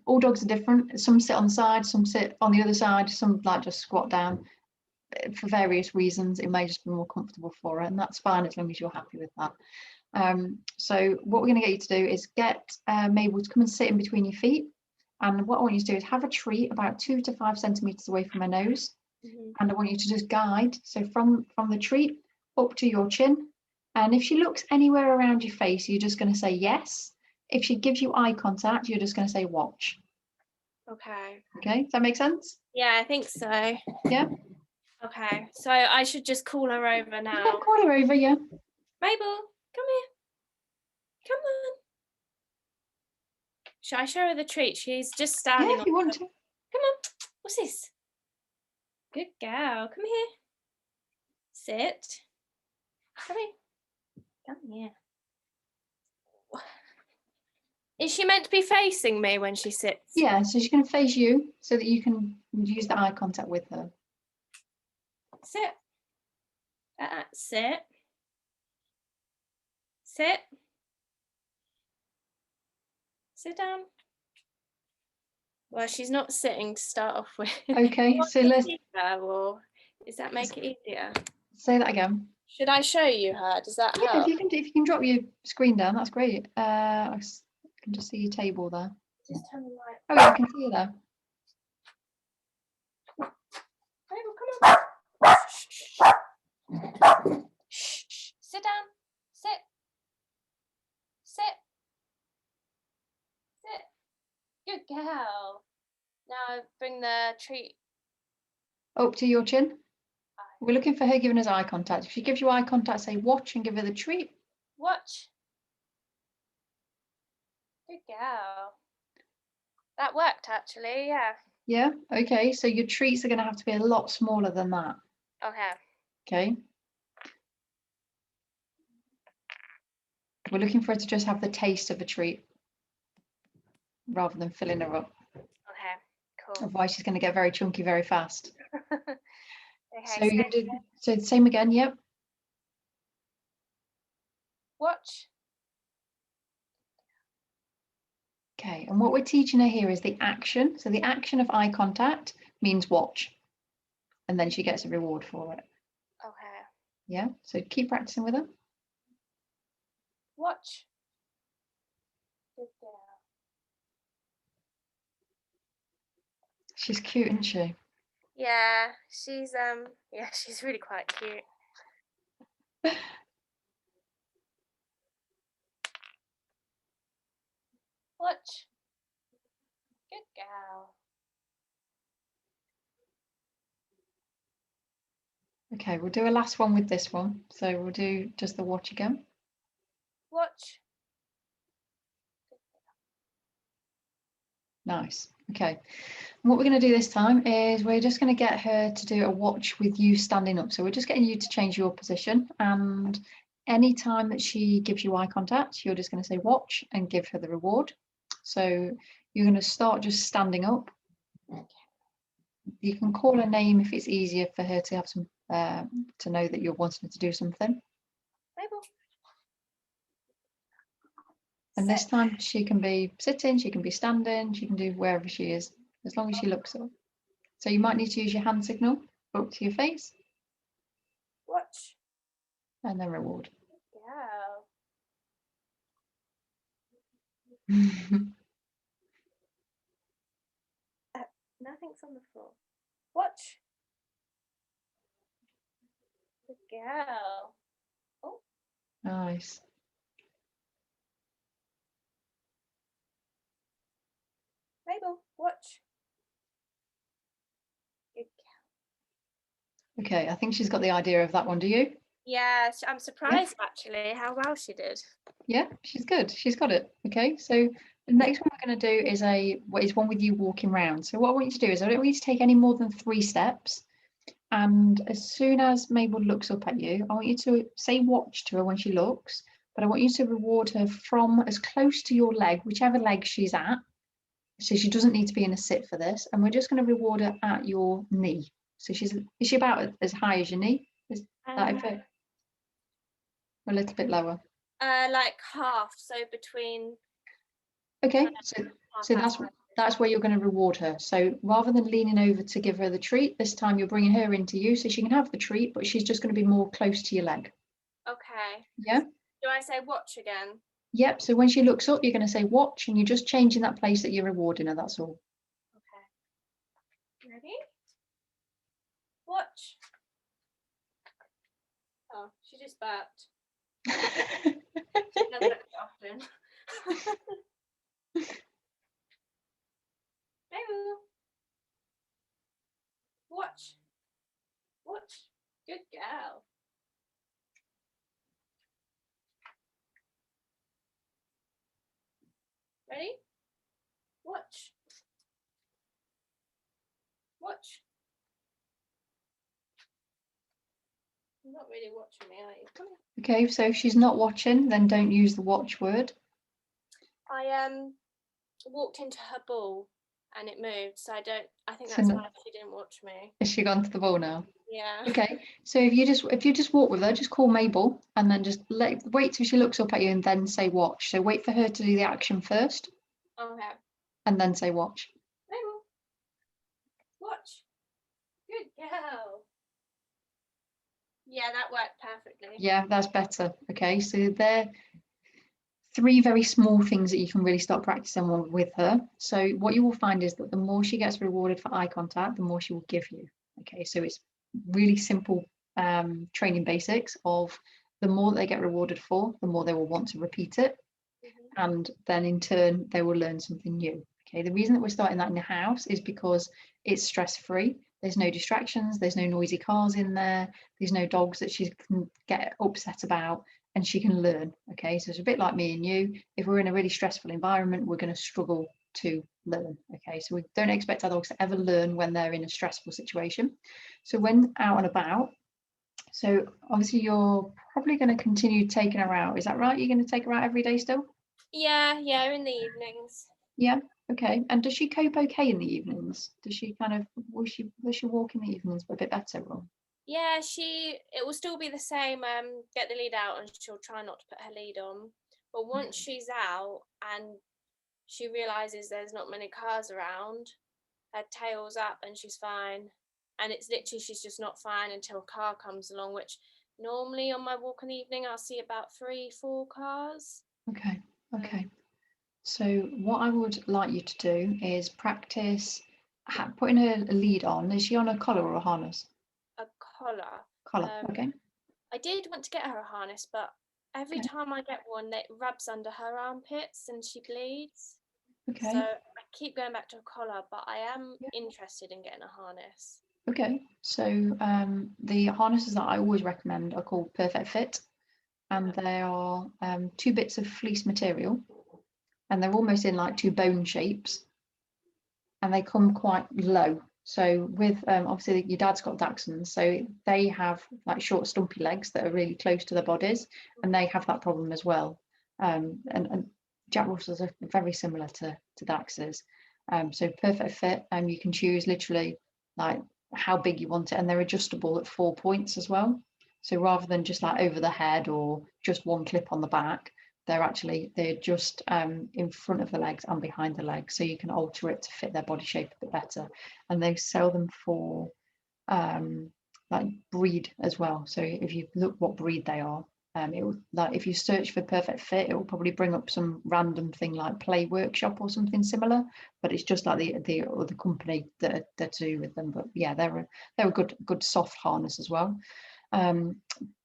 All dogs are different. Some sit on the side, some sit on the other side, some like just squat down. For various reasons, it may just be more comfortable for her, and that's fine as long as you're happy with that. So what we're going to get you to do is get Mabel to come and sit in between your feet, and what I want you to do is have a treat about 2 to 5 centimeters away from her nose, and I want you to just guide, so from the treat up to your chin, and if she looks anywhere around your face, you're just going to say yes. If she gives you eye contact, you're just going to say watch. Okay. Okay, does that make sense? Yeah, I think so. Yeah. Okay, so I should just call her over now. Yeah, call her over, yeah. Mabel, come here. Come on. Shall I show her the treat? She's just standing. Yeah, if you want to. Come on. What's this? Good girl. Come here. Sit. Come here. Come here. Is she meant to be facing me when she sits? Yeah, so she's going to face you so that you can use the eye contact with her. Sit. Sit. Sit. Sit down. Well, she's not sitting to start off with. Okay, so let's Or does that make it easier? say that again. Should I show you her? Does that Yeah, help? if you can drop your screen down, that's great. I can just see your table there. Just turn the light. Oh yeah, I can see you there. Mabel, come on. Shh. Sit down. Sit. Sit. Sit. Good girl. Now bring the treat Up to your chin. We're looking for her giving us eye contact. If she gives you eye contact, say watch and give her the treat. Watch. Good girl. That worked actually, yeah. Yeah, okay, so your treats are going to have to be a lot smaller than that. Okay. Okay. We're looking for her to just have the taste of a treat rather than filling her up. Okay, cool. Otherwise, she's going to get very chunky very fast. Okay, So you're going to do so the same again, yep. watch. Okay, and what we're teaching her here is the action. So the action of eye contact means watch, and then she gets a reward for it. Okay. Yeah, so keep practicing with her. Watch. Good girl. She's cute, isn't she? Yeah, she's she's really quite cute. Watch. Good girl. Okay, we'll do a last one with this one. So we'll do just the watch again. Watch. Nice. Okay. And what we're going to do this time is we're just going to get her to do a watch with you standing up. So we're just getting you to change your position, and any time that she gives you eye contact, you're just going to say watch and give her the reward. So you're going to start just standing up. You can call her name if it's easier for her to have some to know that you're wanting her to do something. Mabel. And this time she can be sitting, she can be standing, she can do wherever she is, as long as she looks up. So you might need to use your hand signal up to your face. Watch. And then reward. Girl. Nothing's on the floor. Watch. Good girl. Oh, Nice. Mabel, watch. Good girl. Okay, I think she's got the idea of that one. Do you? Yeah, I'm surprised actually how well she did. Yeah, she's good. She's got it. Okay, so the next one we're going to do is one with you walking round. So what I want you to do is I don't want you to take any more than 3 steps. And as soon as Mabel looks up at you, I want you to say watch to her when she looks, but I want you to reward her from as close to your leg, whichever leg she's at. So she doesn't need to be in a sit for this. And we're just going to reward her at your knee. So is she about as high as your knee? Is that okay? Or a little bit lower? Like half, so between. Okay, half so outside. that's where you're going to reward her. So rather than leaning over to give her the treat, this time you're bringing her into you so she can have the treat, but she's just going to be more close to your leg. Okay. Yeah? Do I say watch again? Yep, so when she looks up, you're going to say watch, and you're just changing that place that you're rewarding her, that's all. Okay. Ready? Watch. Oh, she just burped. She does that often. Mabel. Watch. Watch. Good girl. Ready? Watch. Watch. You're not really watching me, are you? Come here. Okay, so if she's not watching, then don't use the watch word. I walked into her ball and it moved, so I think So that's why she didn't watch me. Has she gone to the ball now? Yeah. Okay, so if you just walk with her, just call Mabel and then just wait till she looks up at you and then say watch. So wait for her to do the action first. Okay. And then say watch. Mabel. Watch. Good girl. Yeah, that worked perfectly. Yeah, that's better. Okay, so they're 3 very small things that you can really start practicing with her. So what you will find is that the more she gets rewarded for eye contact, the more she will give you. Okay, so it's really simple training basics of the more they get rewarded for, the more they will want to repeat it. And then in turn, they will learn something new. Okay, the reason that we're starting that in the house is because it's stress-free. There's no distractions, there's no noisy cars in there, there's no dogs that she can get upset about, and she can learn. Okay, so it's a bit like me and you. If we're in a really stressful environment, we're going to struggle to learn. Okay, so we don't expect our dogs to ever learn when they're in a stressful situation. So when out and about, so obviously you're probably going to continue taking her out. Is that right? You're going to take her out every day still? Yeah, in the evenings. Yeah, okay. And does she cope okay in the evenings? Does she kind of will she walk in the evenings a bit better? Or? Yeah, it will still be the same. Get the lead out, and she'll try not to put her lead on. But once she's out and she realizes there's not many cars around, her tail's up and she's fine. And it's literally she's just not fine until a car comes along, which normally on my walk in the evening I'll see about 3-4 cars. Okay, okay. So what I would like you to do is practice putting her lead on. Is she on a collar or a harness? A collar. Collar, okay. I did want to get her a harness, but every time I get one, it rubs under her armpits and she bleeds. Okay. So I keep going back to a collar, but I am interested in getting a harness. Okay, so the harnesses that I always recommend are called Perfect Fit, and they are 2 bits of fleece material, and they're almost in like 2 bone shapes, and they come quite low. So with obviously your dad's got Dachshunds, so they have like short stumpy legs that are really close to their bodies, and they have that problem as well. And Jack Russells are very similar to Dachshunds. So Perfect Fit, you can choose literally like how big you want it, and they're adjustable at 4 points as well. So rather than just like over the head or just one clip on the back, they're just in front of the legs and behind the legs, so you can alter it to fit their body shape a bit better. And they sell them for like breed as well. So if you look what breed they are, It will, like, if you search for perfect fit, it will probably bring up some random thing like Play Workshop or something similar, but it's just like the other company that are to do with them. But yeah, they're a good soft harness as well.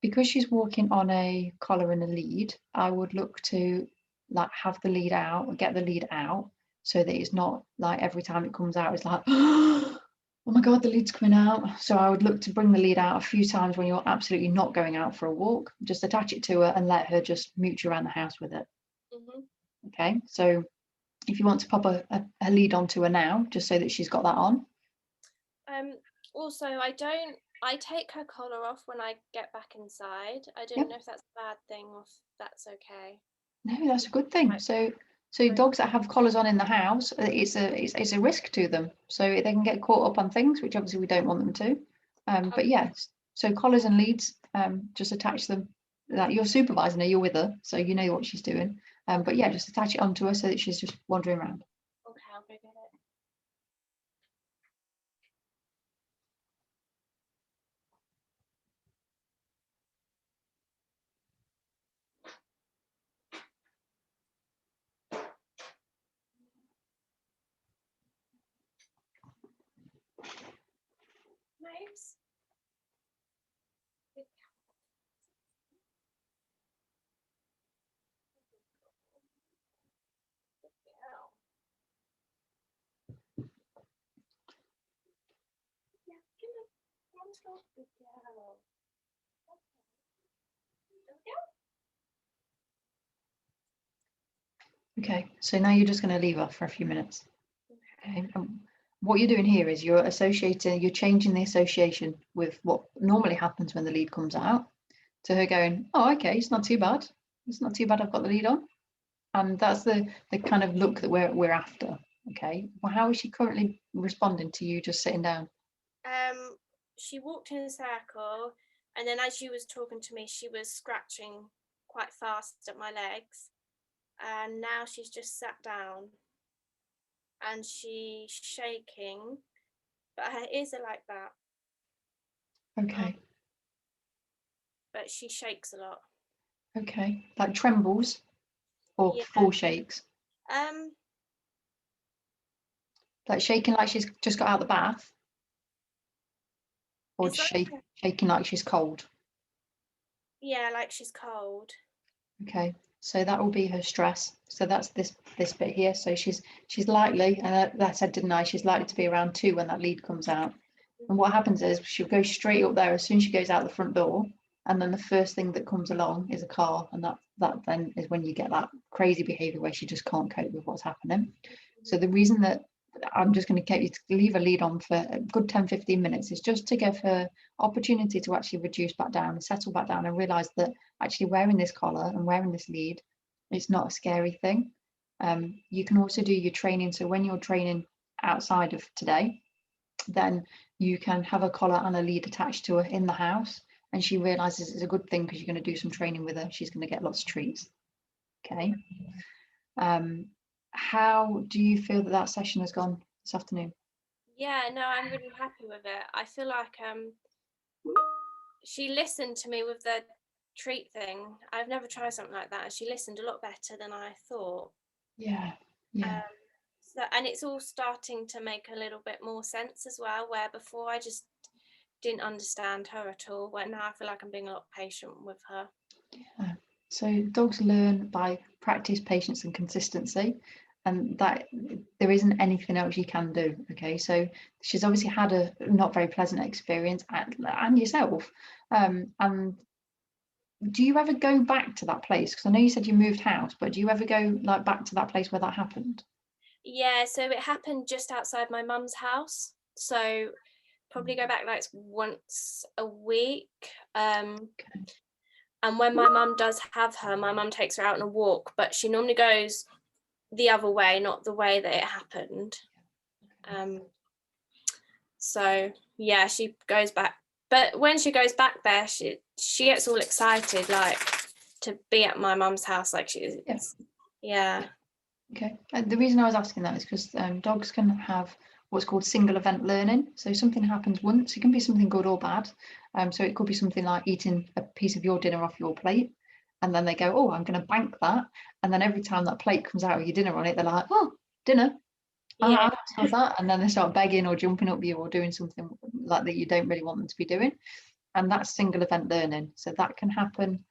Because she's walking on a collar and a lead, I would look to like have the lead out, or get the lead out, so that it's not like every time it comes out, it's like, oh my God, the lead's coming out. So I would look to bring the lead out a few times when you're absolutely not going out for a walk. Just attach it to her and let her just mooch around the house with it. Okay, so if you want to pop a lead onto her now, just so that she's got that on. Also, I take her collar off when I get back inside. I don't Yep. know if that's a bad thing or if that's okay. No, that's a good thing. So dogs that have collars on in the house, it's a risk to them. So they can get caught up on things, which obviously we don't want them to. But yeah, so collars and leads, just attach them. Like, you're supervising her, you're with her, so you know what she's doing. But yeah, just attach it onto her so that she's just wandering around. Okay, I'll go get it. Nice. Okay, so now you're just going to leave her for a few minutes. Okay. What you're doing here is you're changing the association with what normally happens when the lead comes out, to her going, oh, okay, it's not too bad. It's not too bad, I've got the lead on. And that's the kind of look that we're after. Okay. Well, how is she currently responding to you just sitting down? She walked in a circle, and then as she was talking to me, she was scratching quite fast at my legs. And now she's just sat down and she's shaking, but her ears are like that. Okay. But she shakes a lot. Okay. Like trembles or full shakes? Like shaking like she's just got out of the bath? Or shaking like she's cold? Yeah, like she's cold. Okay, so that will be her stress. So that's this bit here. So she's likely, and that said, didn't I? She's likely to be around 2 when that lead comes out. And what happens is she'll go straight up there as soon as she goes out the front door, and then the first thing that comes along is a car, and that then is when you get that crazy behaviour where she just can't cope with what's happening. So the reason that I'm just going to get you to leave a lead on for a good 10-15 minutes is just to give her opportunity to actually reduce back down, settle back down, and realise that actually wearing this collar and wearing this lead, it's not a scary thing. You can also do your training. So when you're training outside of today, then you can have a collar and a lead attached to her in the house, and she realizes it's a good thing because you're going to do some training with her. She's going to get lots of treats. Okay. How do you feel that session has gone this afternoon? Yeah, no, I'm really happy with it. I feel like she listened to me with the treat thing. I've never tried something like that, and she listened a lot better than I thought. Yeah. So, and it's all starting to make a little bit more sense as well, where before I just didn't understand her at all, where now I feel like I'm being a lot patient with her. Yeah. So dogs learn by practice, patience and consistency, and that there isn't anything else you can do. Okay, so she's obviously had a not very pleasant experience, and yourself. And do you ever go back to that place? Because I know you said you moved house, but do you ever go like back to that place where that happened? Yeah, so it happened just outside my mum's house. So probably go back like once a week. Okay. And when my mum does have her, my mum takes her out on a walk, but she normally goes the other way, not the way that it happened. So yeah, she goes back. But when she goes back there, she gets all excited, like to be at my mum's house, like yeah. Okay. The reason I was asking that is because dogs can have what's called single event learning. So something happens once, it can be something good or bad. So it could be something like eating a piece of your dinner off your plate, and then they go, oh, I'm going to bank that. And then every time that plate comes out with your dinner on it, they're like, oh, dinner. Yeah. I have that. And then they start begging or jumping up you or doing something like that you don't really want them to be doing. And that's single event learning. So that can happen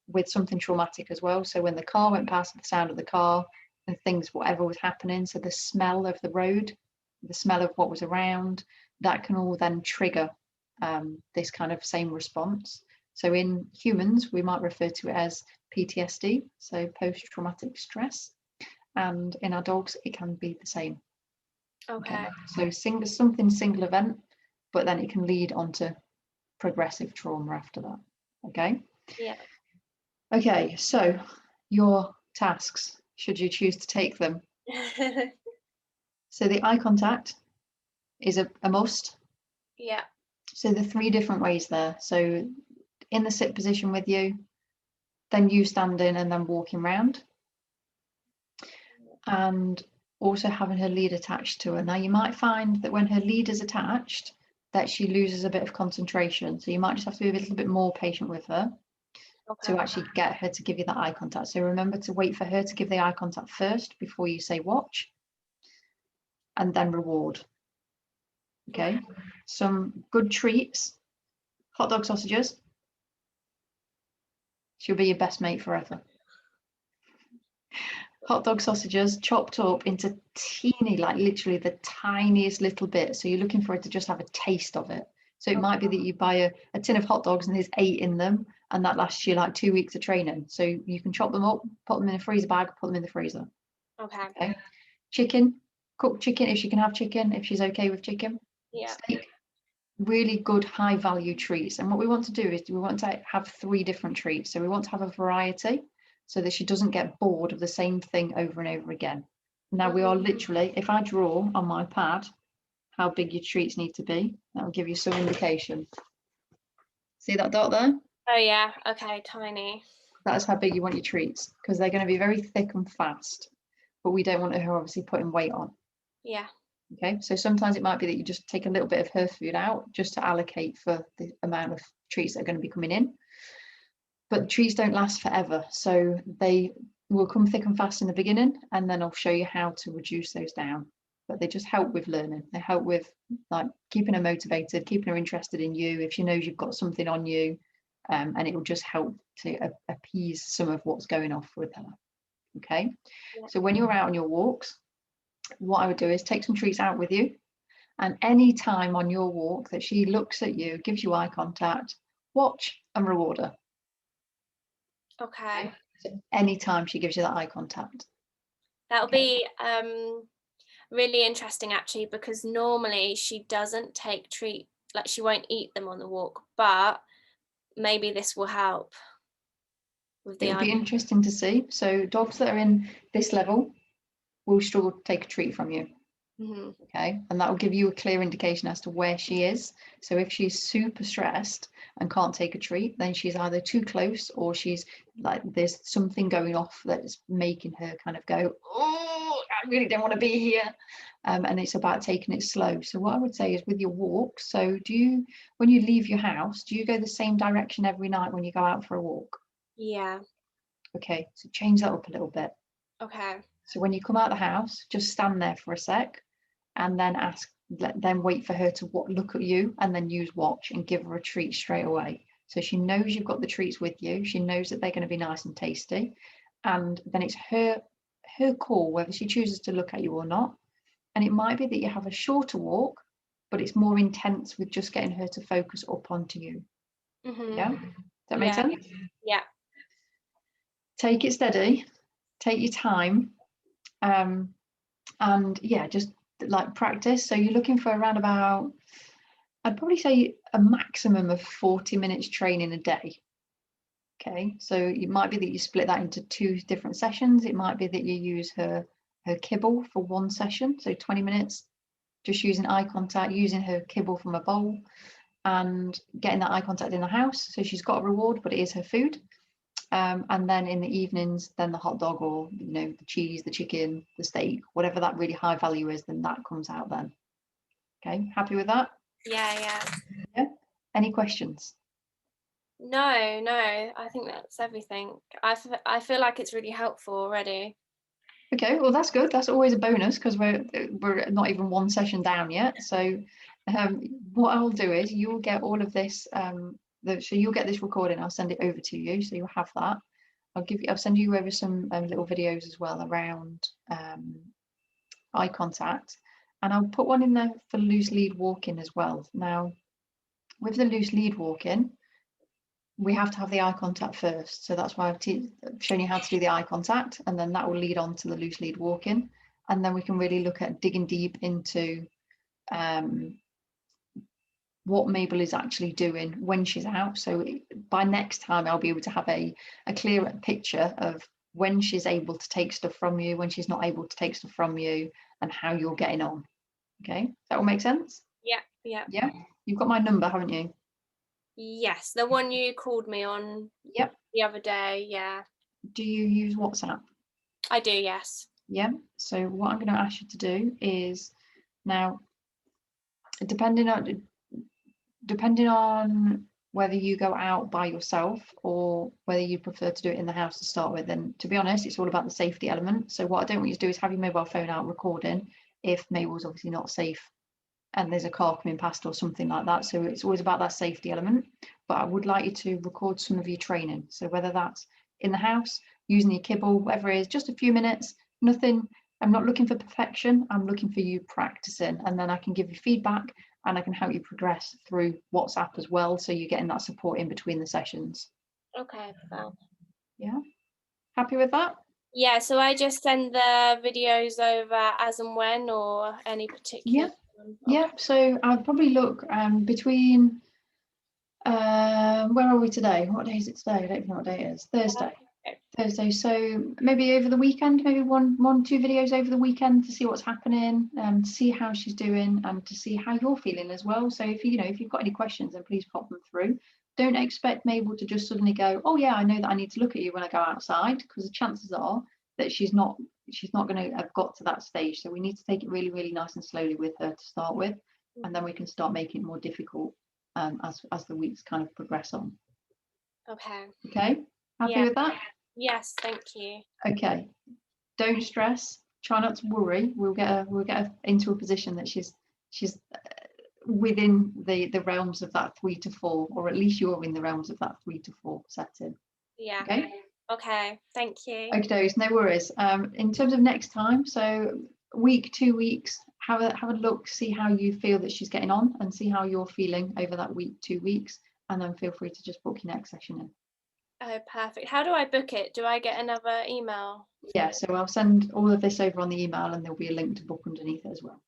with something traumatic as well. So when the car went past, the sound of the car and things, whatever was happening, so the smell of the road, the smell of what was around, that can all then trigger this kind of same response. So in humans, we might refer to it as PTSD, so post-traumatic stress. And in our dogs, it can be the same. Okay. So something single event, but then it can lead on to progressive trauma after that. Okay. Yeah. Okay, so your tasks, should you choose to take them. So the eye contact is a must. Yeah. So the 3 different ways there. So in the sit position with you, then you standing and then walking round. And also having her lead attached to her. Now you might find that when her lead is attached, that she loses a bit of concentration. So you might just have to be a little bit more patient with her to actually get her to give you that eye contact. So remember to wait for her to give the eye contact first before you say watch, and then reward. Okay, some good treats, hot dog sausages. She'll be your best mate forever. Hot dog sausages chopped up into teeny, like literally the tiniest little bit. So you're looking for her to just have a taste of it. So it might be that you buy a tin of hot dogs and there's 8 in them, and that lasts you like 2 weeks of training. So you can chop them up, put them in a freezer bag, put them in the freezer. Okay. Chicken, cooked chicken, if she can have chicken, if she's okay with chicken. Yeah. Steak, really good high value treats. And what we want to do is we want to have 3 different treats. So we want to have a variety so that she doesn't get bored of the same thing over and over again. Now we are literally, if I draw on my pad how big your treats need to be, that will give you some indication. See that dot there? Oh yeah. Okay. Tiny. That's how big you want your treats, because they're going to be very thick and fast, but we don't want her obviously putting weight on. Yeah. Okay, so sometimes it might be that you just take a little bit of her food out just to allocate for the amount of treats that are going to be coming in. But the treats don't last forever, so they will come thick and fast in the beginning, and then I'll show you how to reduce those down. But they just help with learning. They help with like keeping her motivated, keeping her interested in you if she knows you've got something on you, and it will just help to appease some of what's going off with her. Okay, so when you're out on your walks, what I would do is take some treats out with you, and any time on your walk that she looks at you, gives you eye contact, watch and reward her. Okay. So anytime she gives you that eye contact. That'll be really interesting actually, because normally she doesn't take treat, like she won't eat them on the walk, but maybe this will help with the It'll be interesting to see. So dogs that are in this level will struggle to take a treat from you. Okay, and that will give you a clear indication as to where she is. So if she's super stressed and can't take a treat, then she's either too close or she's like there's something going off that's making her kind of go, oh, I really don't want to be here. And it's about taking it slow. So what I would say is with your walk, so do you, when you leave your house, do you go the same direction every night when you go out for a walk? Yeah. Okay, so change that up a little bit. Okay. So when you come out of the house, just stand there for a sec and then then wait for her to look at you and then use watch and give her a treat straight away. So she knows you've got the treats with you. She knows that they're going to be nice and tasty. And then it's her call whether she chooses to look at you or not. And it might be that you have a shorter walk, but it's more intense with just getting her to focus up onto you. Yeah? Does that make sense? Yeah. Take it steady, take your time, and yeah, just like practice. So you're looking for around about, I'd probably say a maximum of 40 minutes training a day. Okay, so it might be that you split that into 2 different sessions. It might be that you use her kibble for 1 session, so 20 minutes, just using eye contact, using her kibble from a bowl and getting that eye contact in the house. So she's got a reward, but it is her food. And then in the evenings, then the hot dog or the cheese, the chicken, the steak, whatever that really high value is, then that comes out then. Okay, happy with that? Yeah. Any questions? No, I think that's everything. I feel like it's really helpful already. Okay, well that's good. That's always a bonus because we're not even one session down yet. So what I'll do is you'll get all of this. So you'll get this recording. I'll send it over to you, so you'll have that. I'll send you over some little videos as well around eye contact, and I'll put one in there for loose lead walking as well. Now, with the loose lead walking, we have to have the eye contact first. So that's why I've shown you how to do the eye contact, and then that will lead on to the loose lead walking. And then we can really look at digging deep into what Mabel is actually doing when she's out. So by next time, I'll be able to have a clearer picture of when she's able to take stuff from you, when she's not able to take stuff from you, and how you're getting on. Okay, that will make sense? Yeah. You've got my number, haven't you? Yes, the one you called me on Yep. the other day. Yeah. Do you use WhatsApp? I do, yes. Yeah. So what I'm going to ask you to do is, now, depending on whether you go out by yourself or whether you prefer to do it in the house to start with, and to be honest, it's all about the safety element. So what I don't want you to do is have your mobile phone out recording if Mabel's obviously not safe and there's a car coming past or something like that. So it's always about that safety element. But I would like you to record some of your training. So whether that's in the house, using your kibble, whatever it is, just a few minutes, nothing. I'm not looking for perfection. I'm looking for you practicing, and then I can give you feedback and I can help you progress through WhatsApp as well. So you're getting that support in between the sessions. Okay, fab. Yeah. Happy with that? Yeah, so I just send the videos over as and when, or any particular one? Yeah, so I'll probably look between where are we today? What day is it today? I don't even know what day it is. Thursday. Thursday. So maybe over the weekend, maybe one, two videos over the weekend to see what's happening, to see how she's doing, and to see how you're feeling as well. So if if you've got any questions, then please pop them through. Don't expect Mabel to just suddenly go, oh yeah, I know that I need to look at you when I go outside, because the chances are that she's not going to have got to that stage. So we need to take it really, really nice and slowly with her to start with, and then we can start making it more difficult as the weeks kind of progress on. Okay, happy with that? Yes, thank you. Okay, don't stress, try not to worry. We'll get her into a position that she's within the realms of that 3 to 4, or at least you're in the realms of that 3 to 4 setting. Yeah. Okay, thank you. Okay, no worries. In terms of next time, so week, 2 weeks, have a look, see how you feel that she's getting on, and see how you're feeling over that week, 2 weeks, and then feel free to just book your next session in. Oh, perfect. How do I book it? Do I get another email? Yeah, so I'll send all of this over on the email, and there'll be a link to book underneath it as well.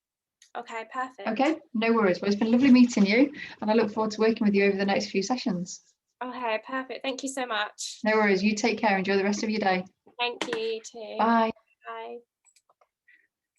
Okay, perfect. Okay, no worries. Well, it's been lovely meeting you, and I look forward to working with you over the next few sessions. Okay, perfect. Thank you so much. No worries. You take care. Enjoy the rest of your day. Thank you, you too. Bye. Bye.